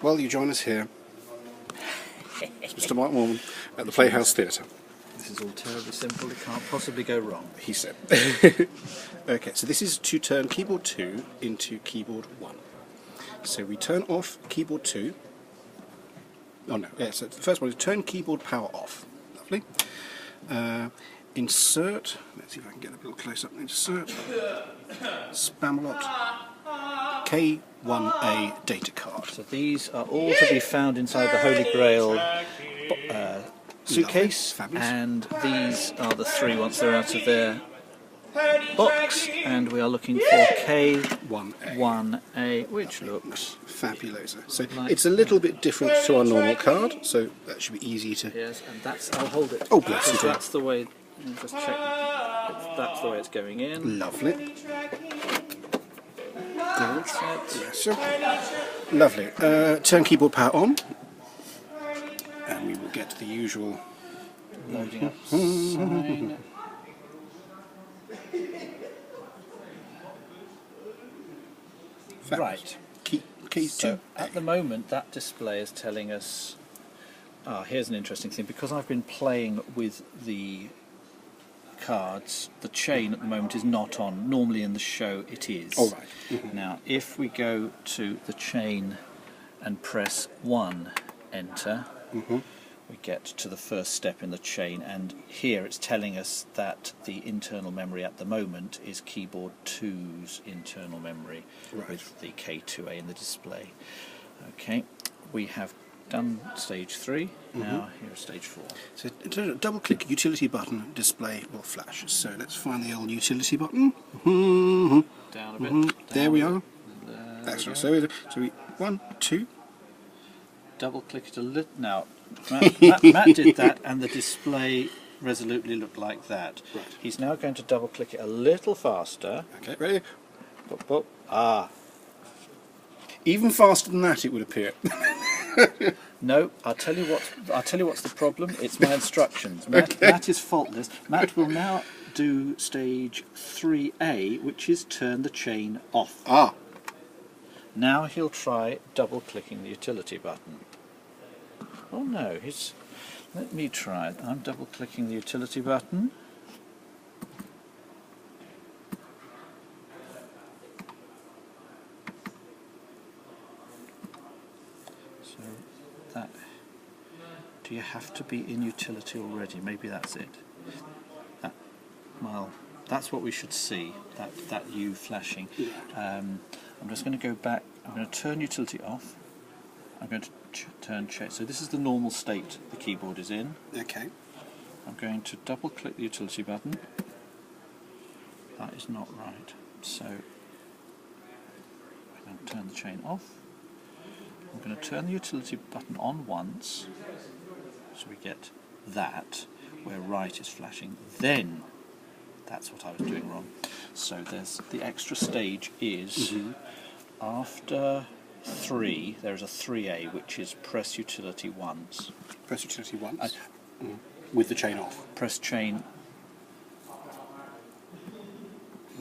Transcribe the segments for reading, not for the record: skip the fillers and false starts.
Well, you join us here. It's Mr. Mark Morman at the Playhouse Theatre. This is all terribly simple, it can't possibly go wrong. He said. Okay, so this is to turn keyboard 2 into keyboard 1. So we turn off keyboard 2. Oh no, yeah, so the first one is turn keyboard power off. Lovely. Insert, let's see if I can get a little close up. Insert Spamalot K1A data card. So these are all to be found inside the Holy Grail suitcase, and these are the three once they're out of their box, and we are looking for K1A, which looks fabulous. So like it's a little bit different to our normal card, so that should be easy to... yes, and that's, I'll hold it. Oh, bless you. That's the way, just check, that's the way it's going in. Lovely. That's it. Bless you. Lovely. Turn keyboard power on, and we will get the usual... Loading up sign. Right. Key So 2. at the moment that display is telling us, here's an interesting thing, because I've been playing with the cards, the chain at the moment is not on. Normally in the show it is. All right. Mm-hmm. Now if we go to the chain and press 1 enter, we get to the first step in the chain, and here it's telling us that the internal memory at the moment is keyboard 2's internal memory, Right. with the K2A in the display. Okay, we have done stage 3, now here's stage 4. So double click utility button, display will flash. So let's find the old utility button. Down a bit. Down There we a are. bit. There we Excellent. go. So we 1, 2. Double click it a little. Now, Matt did that, and the display resolutely looked like that. Right. He's now going to double click it a little faster. Okay, ready? Boop, boop. Ah, Even faster than that, it would appear. no! I'll tell you what's the problem. It's my instructions. Matt is faultless. Matt will now do stage 3A, which is turn the chain off. Ah, Now he'll try double clicking the utility button. Oh no, let me try. I'm double clicking the utility button. So that, do you have to be in utility already? Maybe that's it. Well, that's what we should see, that U flashing. I'm just going to go back. I'm going to turn utility off. I'm going to turn chain. So this is the normal state the keyboard is in. okay. I'm going to double click the utility button. That is not right. So I'm going to turn the chain off. I'm going to turn the utility button on once, so we get that, where right is flashing. Then, that's what I was doing wrong. So there's the extra stage is after 3, there is a 3A, which is press utility once. Press utility once. With the chain off. Press chain.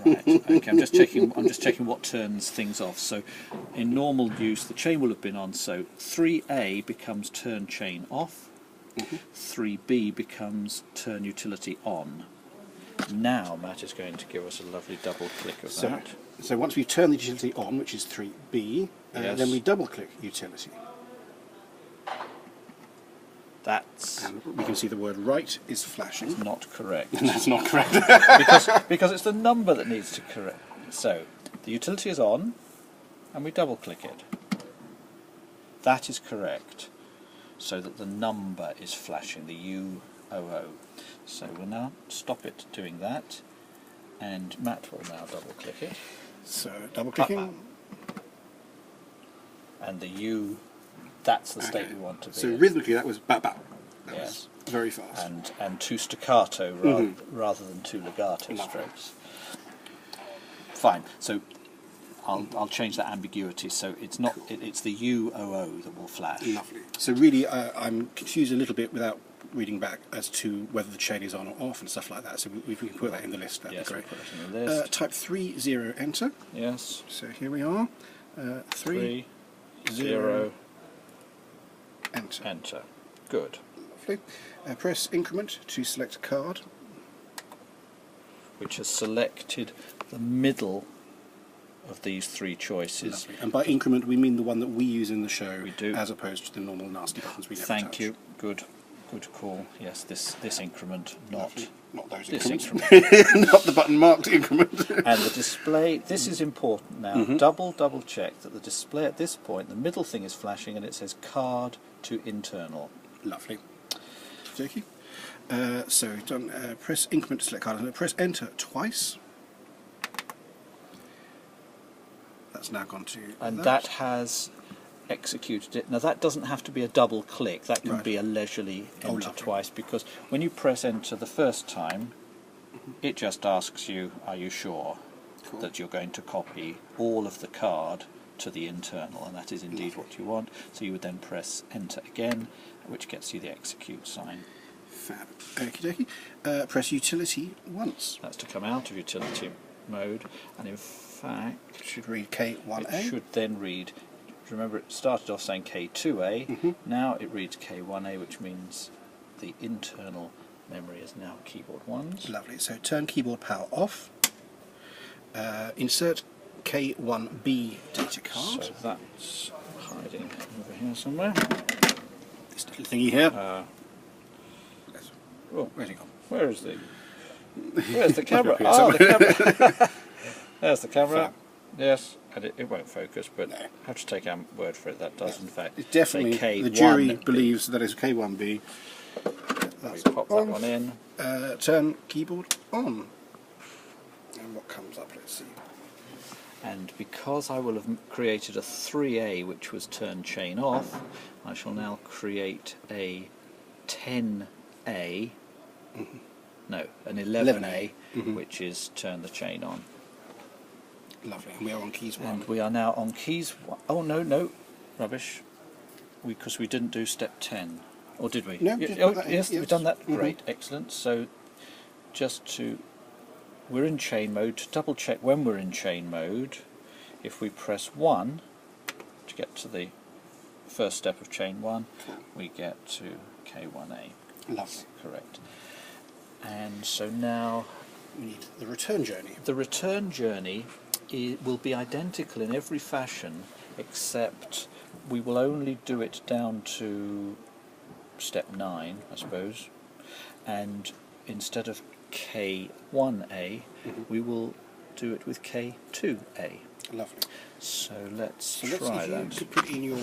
Right. Okay. I'm just checking what turns things off. So, in normal use, the chain will have been on. So 3A becomes turn chain off. 3B becomes turn utility on. Now Matt is going to give us a lovely double click of that. So once we've turned the utility on, which is 3B, Yes. then we double click utility. That's And we can see the word right is flashing. not correct. And that's not correct. because it's the number that needs to correct. So the utility is on, and we double click it. That is correct. So that the number is flashing, the UOO. So we'll now stop it doing that, and Matt will now double click it. So double clicking. And the U, that's the state Okay. we want to be So in. rhythmically that was bow bow. That Yes. was very fast. And two staccato rather than two legato Lovely. strokes. Fine. So I'll change that ambiguity. So it's not it's the UOO that will flash. Lovely. So really, I'm confused a little bit without reading back as to whether the chain is on or off and stuff like that. So we can put that in the list. That'd Yes, be we'll great. put it in the list. Type 30 enter. Yes. So here we are. 3 0 enter. Enter. Good. Lovely. Press increment to select a card. Which has selected the middle of these three choices. Lovely. And by increment, we mean the one that we use in the show, We do. as opposed to the normal nasty buttons we never Thank touch. you. Good call. Yes, this increment, not Not those this increments. increment. Not the button marked increment. And the display, this is important now, double check that the display at this point, the middle thing is flashing and it says card to internal. Lovely. Thank you. So we've done press increment to select card and press enter twice. That's now gone to And that has executed it. Now that doesn't have to be a double click, that can Right. be a leisurely Oh, enter lovely. twice, because when you press enter the first time, it just asks you, are you sure Cool. that you're going to copy all of the card to the internal, and that is indeed what you want. So you would then press enter again, which gets you the execute sign. Fab. Okie dokie. Press utility once. That's to come out of utility mode, and in fact Should read K1A. it should then read, remember it started off saying K2A, now it reads K1A, which means the internal memory is now keyboard 1's. Lovely. So turn keyboard power off. Insert K1B data card. So that's hiding over here somewhere. This little thingy here. Yes. Oh, Where's it gone? where's the camera? Here Ah, the somewhere. camera. There's the camera. Fab. Yes, and it won't focus, but No. I have to take our word for it. That does, in fact, It's definitely, say the K1. jury believes that it's K1B. That's We pop that on. one in. Turn keyboard on. And what comes up, let's see. And because I will have created a 3A which was turn chain off, I shall now create a 10A, no, an 11A, which is turn the chain on. Lovely. And we are on keys 1. And we are now on keys 1. Oh, no, rubbish. Because we didn't do step 10. Or did we? No, just Oh, put that in, yes, yes. we've done that. Great, excellent. So we're in chain mode. To double check when we're in chain mode, if we press 1 to get to the first step of chain 1, we get to K1A. Lovely. Correct. And so now We need the return journey. the return journey will be identical in every fashion, except we will only do it down to step 9, I suppose, and instead of K1A, we will do it with K2A. Lovely. So let's So let's see try if you that. could put in your